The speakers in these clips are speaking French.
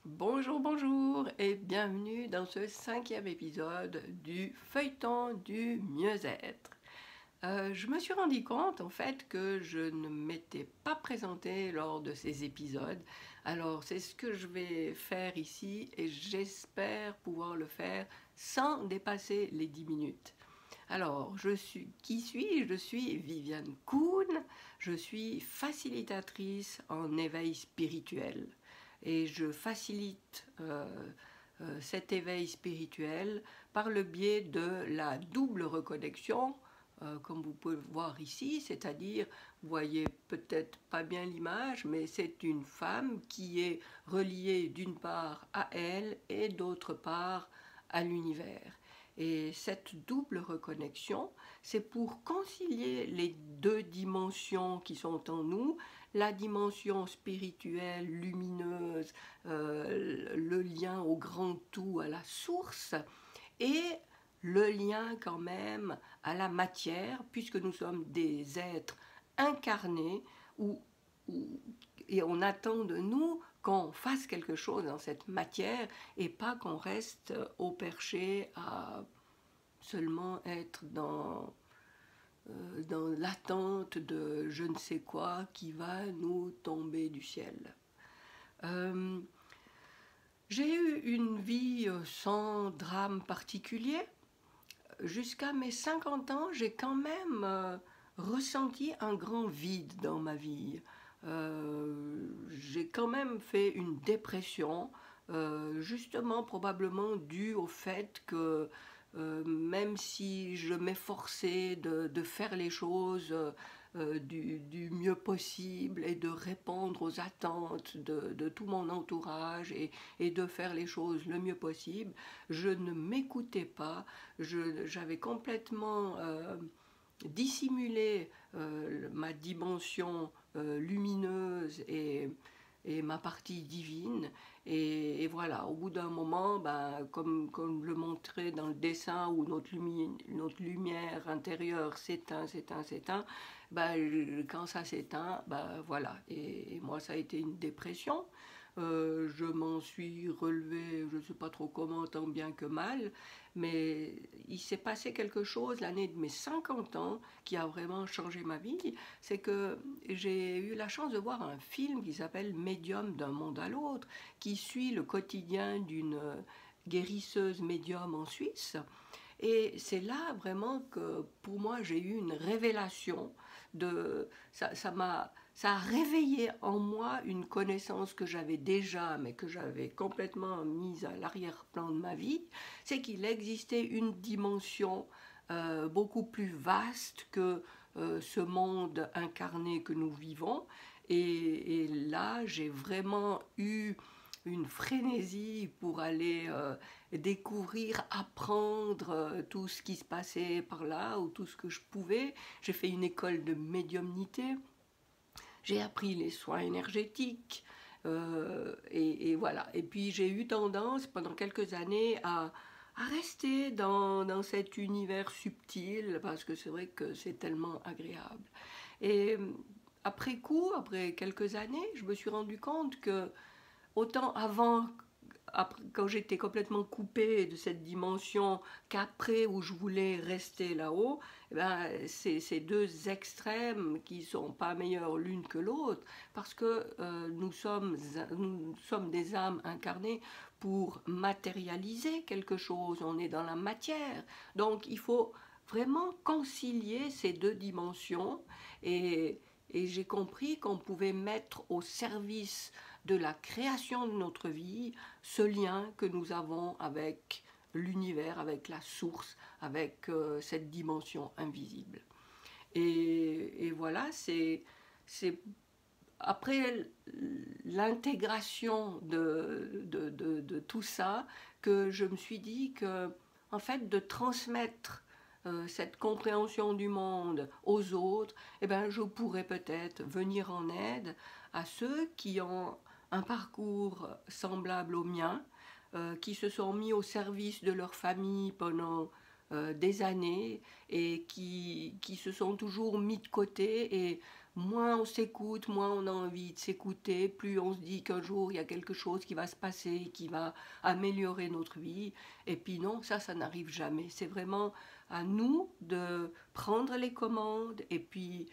Bonjour, bonjour et bienvenue dans ce 5e épisode du feuilleton du mieux-être. Je me suis rendu compte en fait que je ne m'étais pas présentée lors de ces épisodes. Alors c'est ce que je vais faire ici et j'espère pouvoir le faire sans dépasser les 10 minutes. Alors, qui suis-je? Je suis Viviane Kuhn, je suis facilitatrice en éveil spirituel et je facilite cet éveil spirituel par le biais de la double reconnexion, comme vous pouvez le voir ici, c'est-à-dire, vous voyez peut-être pas bien l'image, mais c'est une femme qui est reliée d'une part à elle et d'autre part à l'univers. Et cette double reconnexion, c'est pour concilier les deux dimensions qui sont en nous, la dimension spirituelle, lumineuse, le lien au grand tout, à la source, et le lien quand même à la matière, puisque nous sommes des êtres incarnés, où, et on attend de nous qu'on fasse quelque chose dans cette matière et pas qu'on reste au perché à seulement être dans l'attente de je ne sais quoi qui va nous tomber du ciel. Euh, j'ai eu une vie sans drame particulier. Jusqu'à mes 50 ans, j'ai quand même ressenti un grand vide dans ma vie. J'ai quand même fait une dépression, justement probablement due au fait que même si je m'efforçais de faire les choses du mieux possible et de répondre aux attentes de tout mon entourage et de faire les choses le mieux possible, je ne m'écoutais pas, j'avais complètement dissimulé ma dimension lumineuse et ma partie divine. Et voilà, au bout d'un moment, ben, comme le montrait dans le dessin où notre lumière intérieure s'éteint, s'éteint, s'éteint, ben, quand ça s'éteint, ben, voilà. Et moi, ça a été une dépression. Je m'en suis relevée, je ne sais pas trop comment, tant bien que mal, mais il s'est passé quelque chose l'année de mes 50 ans qui a vraiment changé ma vie. C'est que j'ai eu la chance de voir un film qui s'appelle Médium d'un monde à l'autre, qui suit le quotidien d'une guérisseuse médium en Suisse. Et c'est là vraiment que pour moi j'ai eu une révélation de ça a réveillé en moi une connaissance que j'avais déjà mais que j'avais complètement mise à l'arrière-plan de ma vie, c'est qu'il existait une dimension beaucoup plus vaste que ce monde incarné que nous vivons. Et là, j'ai vraiment eu une frénésie pour aller découvrir, apprendre tout ce qui se passait par là ou tout ce que je pouvais. J'ai fait une école de médiumnité, j'ai appris les soins énergétiques et voilà. Et puis j'ai eu tendance pendant quelques années à rester dans cet univers subtil parce que c'est vrai que c'est tellement agréable. Et après coup, après quelques années, je me suis rendu compte que autant avant, quand j'étais complètement coupée de cette dimension, qu'après où je voulais rester là-haut, eh ben, c'est ces deux extrêmes qui ne sont pas meilleurs l'une que l'autre, parce que nous sommes des âmes incarnées pour matérialiser quelque chose, on est dans la matière, donc il faut vraiment concilier ces deux dimensions et j'ai compris qu'on pouvait mettre au service de la création de notre vie ce lien que nous avons avec l'univers, avec la source, avec cette dimension invisible. Et voilà, c'est après l'intégration de tout ça que je me suis dit que, en fait, de transmettre cette compréhension du monde aux autres, eh ben, je pourrais peut-être venir en aide à ceux qui ont un parcours semblable au mien, qui se sont mis au service de leur famille pendant des années et qui se sont toujours mis de côté et moins on s'écoute, moins on a envie de s'écouter, plus on se dit qu'un jour il y a quelque chose qui va se passer, qui va améliorer notre vie. Et puis non, ça n'arrive jamais. C'est vraiment à nous de prendre les commandes et puis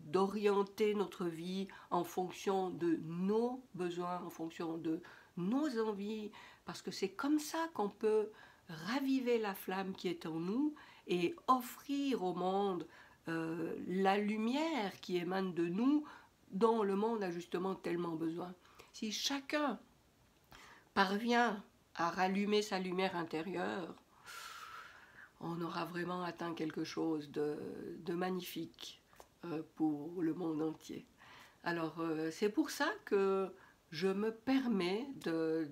d'orienter notre vie en fonction de nos besoins, en fonction de nos envies, parce que c'est comme ça qu'on peut raviver la flamme qui est en nous et offrir au monde la lumière qui émane de nous, dont le monde a justement tellement besoin. Si chacun parvient à rallumer sa lumière intérieure, on aura vraiment atteint quelque chose de magnifique pour le monde entier. Alors c'est pour ça que je me permets de,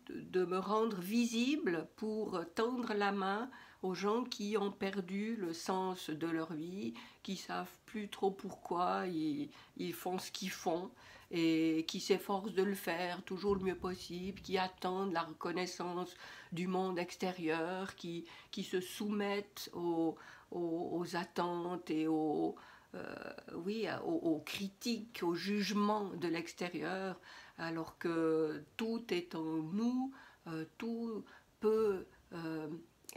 de me rendre visible pour tendre la main aux gens qui ont perdu le sens de leur vie, qui savent plus trop pourquoi ils font ce qu'ils font et qui s'efforcent de le faire toujours le mieux possible, qui attendent la reconnaissance du monde extérieur, qui se soumettent aux attentes et oui, aux critiques, aux jugements de l'extérieur, alors que tout est en nous, tout peut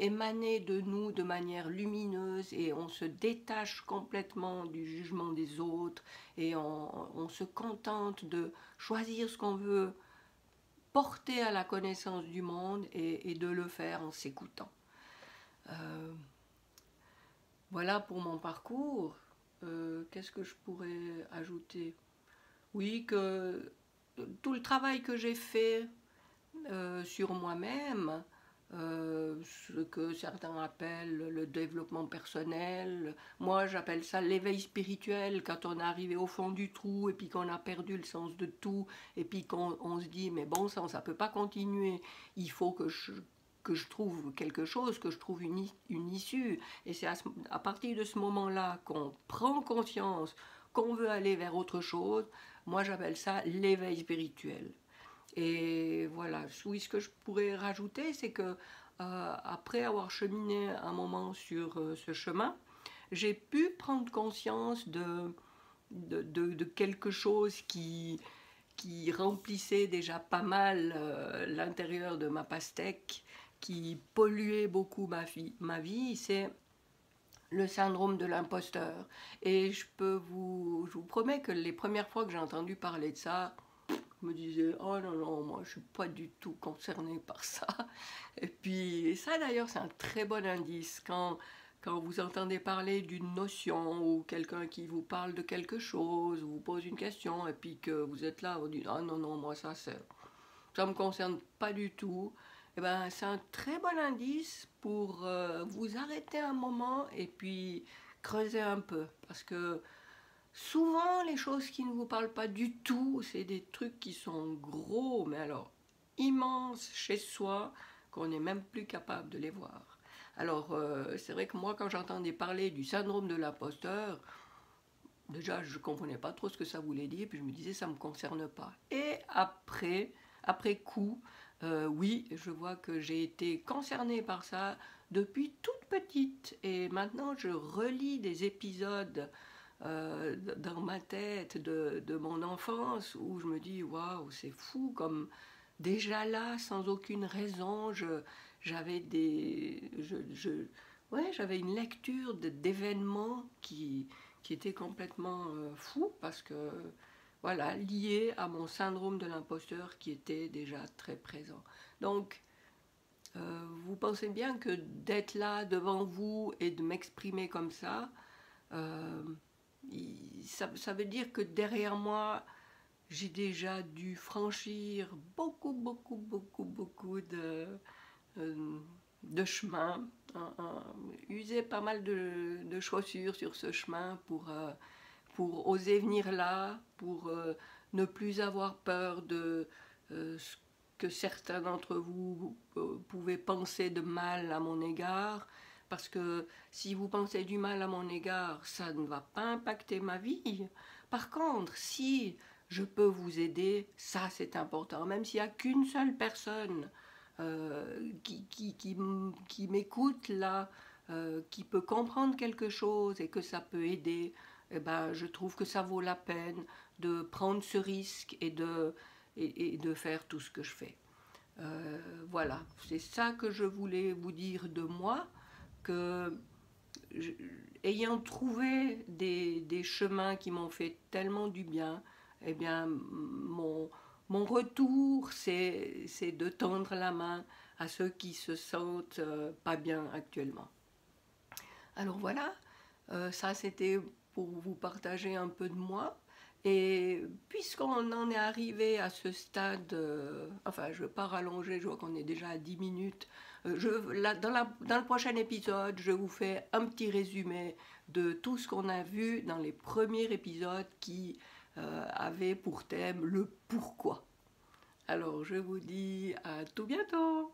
émaner de nous de manière lumineuse et on se détache complètement du jugement des autres et on se contente de choisir ce qu'on veut porter à la connaissance du monde et de le faire en s'écoutant. Euh, voilà pour mon parcours. Qu'est-ce que je pourrais ajouter? Oui, que tout le travail que j'ai fait sur moi-même, ce que certains appellent le développement personnel, moi j'appelle ça l'éveil spirituel, quand on est arrivé au fond du trou et puis qu'on a perdu le sens de tout et puis qu'on se dit mais bon ça peut pas continuer, il faut que je trouve quelque chose, que je trouve une issue. Et c'est à partir de ce moment-là qu'on prend conscience qu'on veut aller vers autre chose. Moi, j'appelle ça l'éveil spirituel. Et voilà, oui, ce que je pourrais rajouter, c'est que après avoir cheminé un moment sur ce chemin, j'ai pu prendre conscience de quelque chose qui remplissait déjà pas mal l'intérieur de ma pastèque, qui polluait beaucoup ma vie, c'est le syndrome de l'imposteur. Et je vous promets que les premières fois que j'ai entendu parler de ça, je me disais, oh non, non, moi je suis pas du tout concernée par ça. Et puis ça d'ailleurs c'est un très bon indice quand vous entendez parler d'une notion ou quelqu'un qui vous parle de quelque chose, ou vous pose une question et puis que vous êtes là, vous dites, ah non, non, moi ça me concerne pas du tout. Eh ben, c'est un très bon indice pour vous arrêter un moment et puis creuser un peu. Parce que souvent, les choses qui ne vous parlent pas du tout, c'est des trucs qui sont gros, mais alors immenses chez soi, qu'on n'est même plus capable de les voir. Alors, c'est vrai que moi, quand j'entendais parler du syndrome de l'imposteur, déjà, je ne comprenais pas trop ce que ça voulait dire, puis je me disais, ça ne me concerne pas. Et après coup, oui, je vois que j'ai été concernée par ça depuis toute petite. Et maintenant, je relis des épisodes dans ma tête de mon enfance où je me dis, waouh, c'est fou, comme déjà là, sans aucune raison, j'avais ouais, j'avais une lecture d'événements qui était complètement fou parce que voilà, lié à mon syndrome de l'imposteur qui était déjà très présent. Donc, vous pensez bien que d'être là devant vous et de m'exprimer comme ça, euh, ça veut dire que derrière moi, j'ai déjà dû franchir beaucoup euh, de chemin, user pas mal de chaussures sur ce chemin pour oser venir là, pour ne plus avoir peur de ce que certains d'entre vous pouvaient penser de mal à mon égard, parce que si vous pensez du mal à mon égard, ça ne va pas impacter ma vie. Par contre, si je peux vous aider, ça c'est important, même s'il n'y a qu'une seule personne qui m'écoute là qui peut comprendre quelque chose et que ça peut aider, eh ben, je trouve que ça vaut la peine de prendre ce risque et de faire tout ce que je fais. Voilà, c'est ça que je voulais vous dire de moi, que je- ayant trouvé des chemins qui m'ont fait tellement du bien, eh bien, mon retour, c'est de tendre la main à ceux qui se sentent pas bien actuellement. Alors voilà, ça c'était pour vous partager un peu de moi. Et puisqu'on en est arrivé à ce stade, enfin je ne veux pas rallonger, je vois qu'on est déjà à 10 minutes, dans le prochain épisode, je vous fais un petit résumé de tout ce qu'on a vu dans les premiers épisodes qui avaient pour thème le pourquoi. Alors je vous dis à tout bientôt.